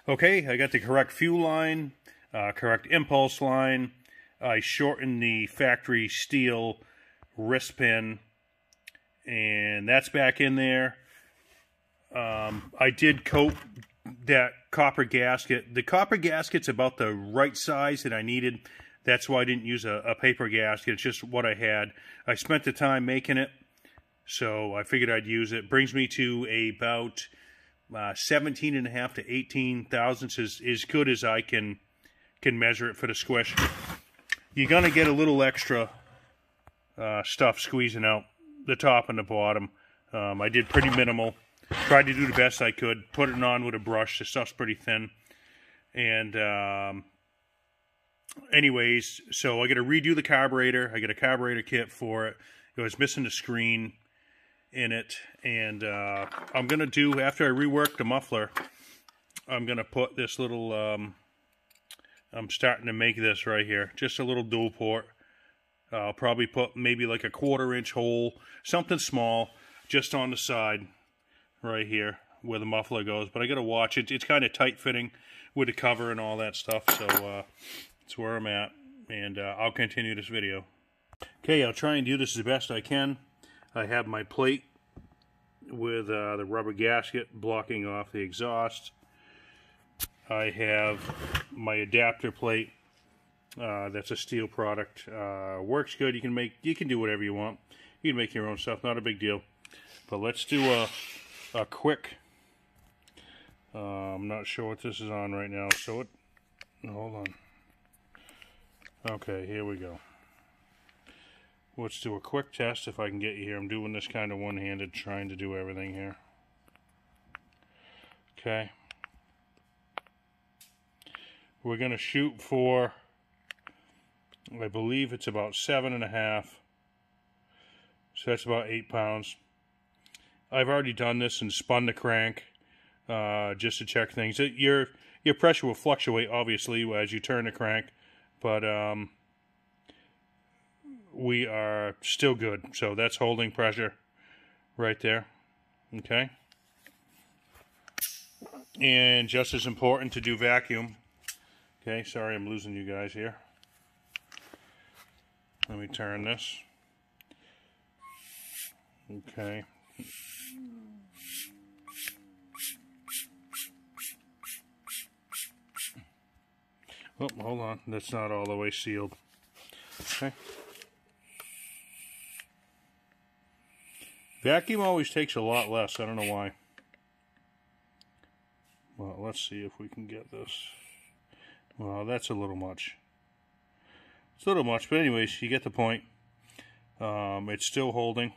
Okay, I got the correct fuel line, correct impulse line. I shortened the factory steel wrist pin, and that's back in there. I did coat that copper gasket. The copper gasket's about the right size that I needed. That's why I didn't use a paper gasket. It's just what I had. I spent the time making it, so I figured I'd use it. Brings me to about 17.5 to 18 thousandths, as good as I can measure it for the squish. You're going to get a little extra stuff squeezing out the top and the bottom. I did pretty minimal. Tried to do the best I could. Put it on with a brush. The stuff's pretty thin. And anyways, so I got to redo the carburetor. I got a carburetor kit for it. It was missing the screen in it. And I'm going to do, after I rework the muffler, I'm going to put this little, I'm starting to make this right here. Just a little dual port. I'll probably put maybe like a 1/4-inch hole, something small, just on the side right here where the muffler goes. But I got to watch it. It's kind of tight fitting with the cover and all that stuff. So that's where I'm at. And I'll continue this video. Okay, I'll try and do this as best I can. I have my plate with the rubber gasket blocking off the exhaust. I have my adapter plate. That's a steel product. Works good. You can do whatever you want. You can make your own stuff. Not a big deal. But let's do a quick. I'm not sure what this is on right now. So hold on. Okay, here we go. Let's do a quick test if I can get you here. I'm doing this kind of one-handed, trying to do everything here. Okay. We're going to shoot for, I believe it's about 7.5. So that's about 8 pounds. I've already done this and spun the crank just to check things. Your pressure will fluctuate, obviously, as you turn the crank. But we are still good. So that's holding pressure right there. Okay. And just as important to do vacuum. Okay, sorry I'm losing you guys here. Let me turn this. Okay. Oh, hold on. That's not all the way sealed. Okay. Vacuum always takes a lot less. I don't know why. Well, let's see if we can get this. Well, that's a little much. It's a little much, but anyways, you get the point. It's still holding.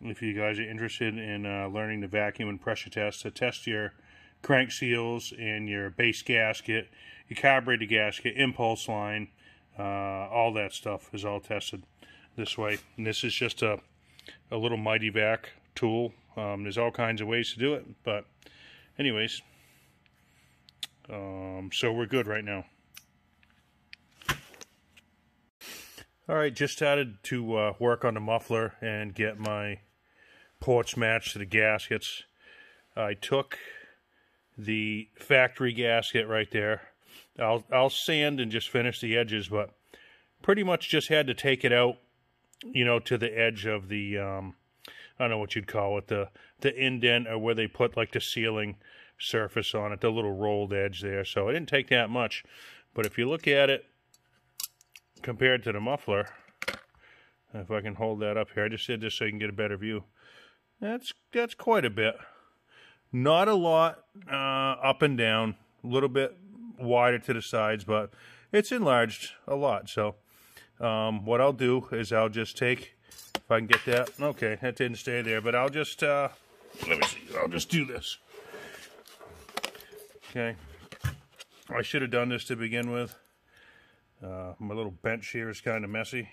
If you guys are interested in learning the vacuum and pressure test, to test your crank seals and your base gasket, your carburetor gasket, impulse line, all that stuff is all tested this way. And this is just a little Mighty Vac tool. There's all kinds of ways to do it, but anyways, so we're good right now. Alright, just started to work on the muffler and get my ports matched to the gaskets. I took the factory gasket right there. I'll sand and just finish the edges, but pretty much just had to take it out, you know, to the edge of the, I don't know what you'd call it, the indent, or where they put like the sealing surface on it, the little rolled edge there. So it didn't take that much, but if you look at it compared to the muffler, if I can hold that up here, I just did this so you can get a better view. That's quite a bit. Not a lot up and down, a little bit wider to the sides, but it's enlarged a lot. So what I'll do is I'll just take, if I can get that, okay, that didn't stay there, but I'll just, let me see, I'll just do this. Okay, I should have done this to begin with. My little bench here is kind of messy,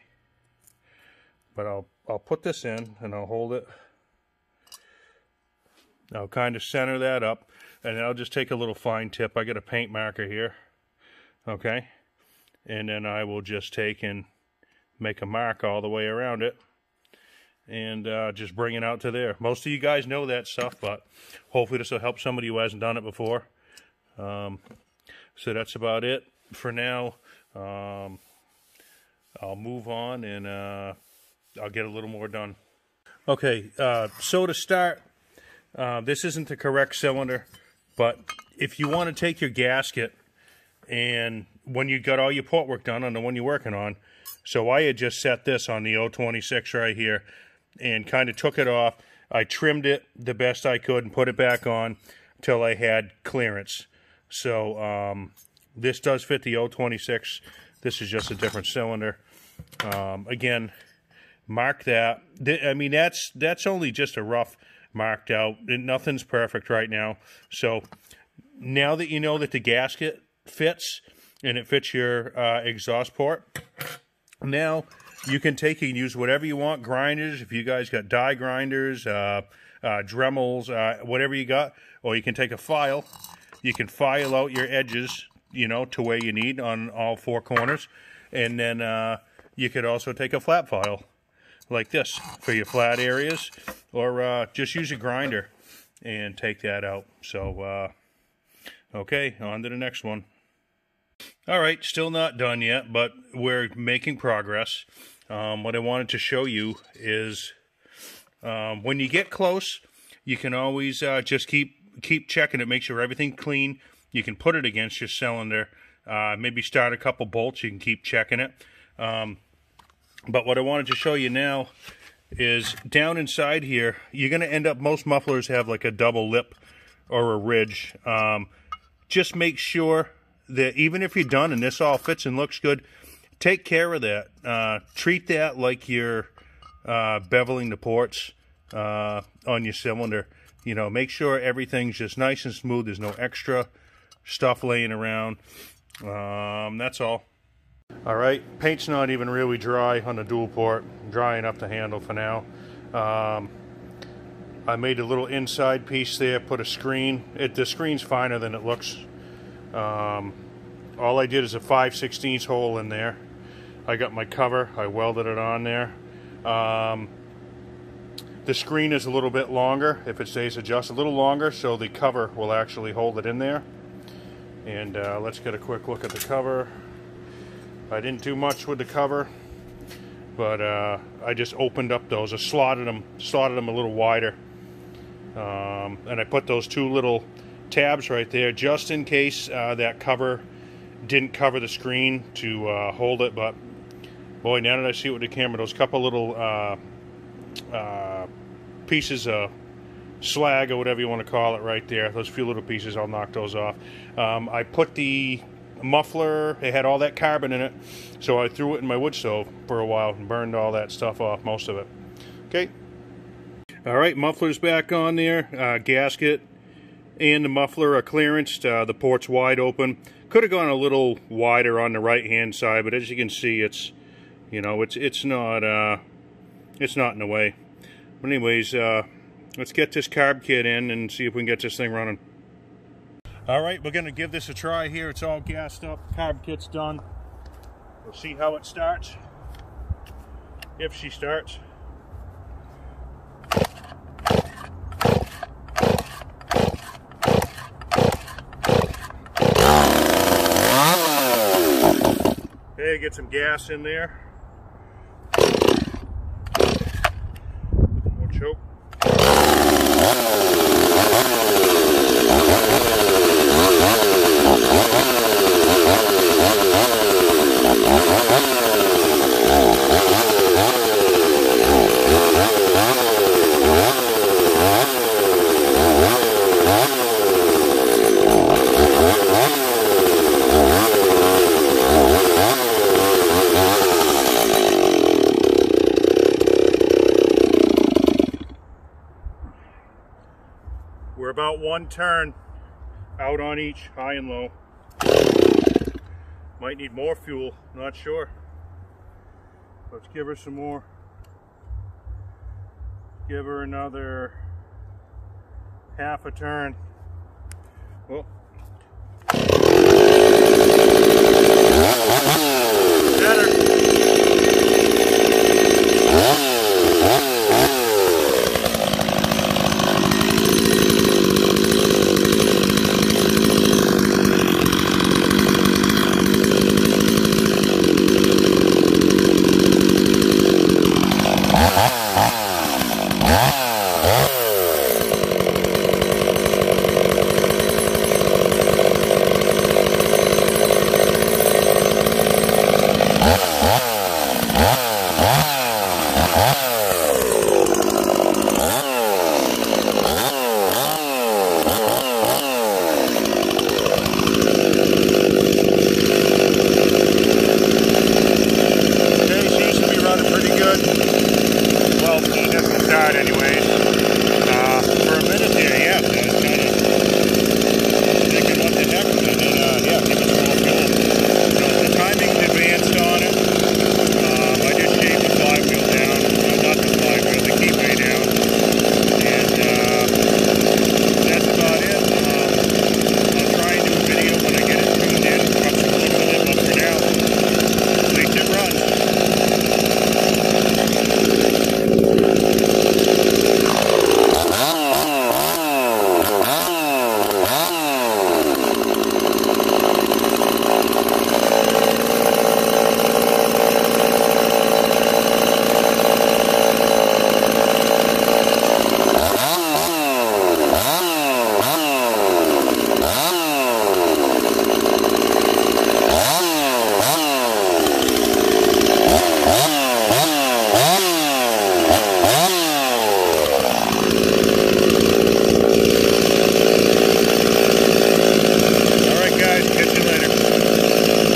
but I'll put this in and I'll hold it. I'll kind of center that up, and then I'll just take a little fine tip. I got a paint marker here, okay, and then I will just take and make a mark all the way around it, and just bring it out to there. Most of you guys know that stuff, but hopefully this will help somebody who hasn't done it before. So that's about it for now. I'll move on and I'll get a little more done. Okay, so to start, this isn't the correct cylinder, but if you want to take your gasket and when you got all your port work done on the one you're working on, so I had just set this on the 026 right here and kind of took it off. I trimmed it the best I could and put it back on till I had clearance. So this does fit the 026. This is just a different cylinder. Again, mark that. I mean, that's only just a rough marked out. Nothing's perfect right now. So now that you know that the gasket fits and it fits your exhaust port, now you can take and use whatever you want. Grinders, if you guys got die grinders, Dremels, whatever you got, or you can take a file. You can file out your edges, you know, to where you need on all four corners. And then you could also take a flat file like this for your flat areas, or just use a grinder and take that out. So, okay, on to the next one. All right, still not done yet, but we're making progress. What I wanted to show you is when you get close, you can always just keep checking it, make sure everything's clean. You can put it against your cylinder, maybe start a couple bolts. You can keep checking it. But what I wanted to show you now is down inside here, you're going to end up, most mufflers have like a double lip or a ridge. Just make sure that even if you're done and this all fits and looks good, take care of that. Treat that like you're beveling the ports on your cylinder. You know, make sure everything's just nice and smooth. There's no extra stuff laying around. That's all. All right, paint's not even really dry on the dual port. Dry enough to handle for now. I made a little inside piece there, put a screen. The screen's finer than it looks. All I did is a 5/16 hole in there. I got my cover, I welded it on there. The screen is a little bit longer, if it stays adjusted, a little longer, so the cover will actually hold it in there. And let's get a quick look at the cover. I didn't do much with the cover, but I just opened up those. I slotted them a little wider. And I put those two little tabs right there just in case that cover didn't cover the screen to hold it. But boy, now that I see it with the camera, those couple little pieces of slag or whatever you want to call it right there, those few little pieces, I'll knock those off. I put the muffler, it had all that carbon in it, so I threw it in my wood stove for a while and burned all that stuff off, most of it. Okay. All right, muffler's back on there. Gasket and the muffler are clearanced. The port's wide open. Could have gone a little wider on the right hand side, but as you can see, it's, you know, it's not in the way. But anyways, let's get this carb kit in and see if we can get this thing running. All right, we're going to give this a try here. It's all gassed up. Carb kit's done. We'll see how it starts. If she starts. Okay, get some gas in there. More choke. We're about one turn out on each, high and low. Might need more fuel, not sure. Let's give her some more. Give her another half a turn. Well,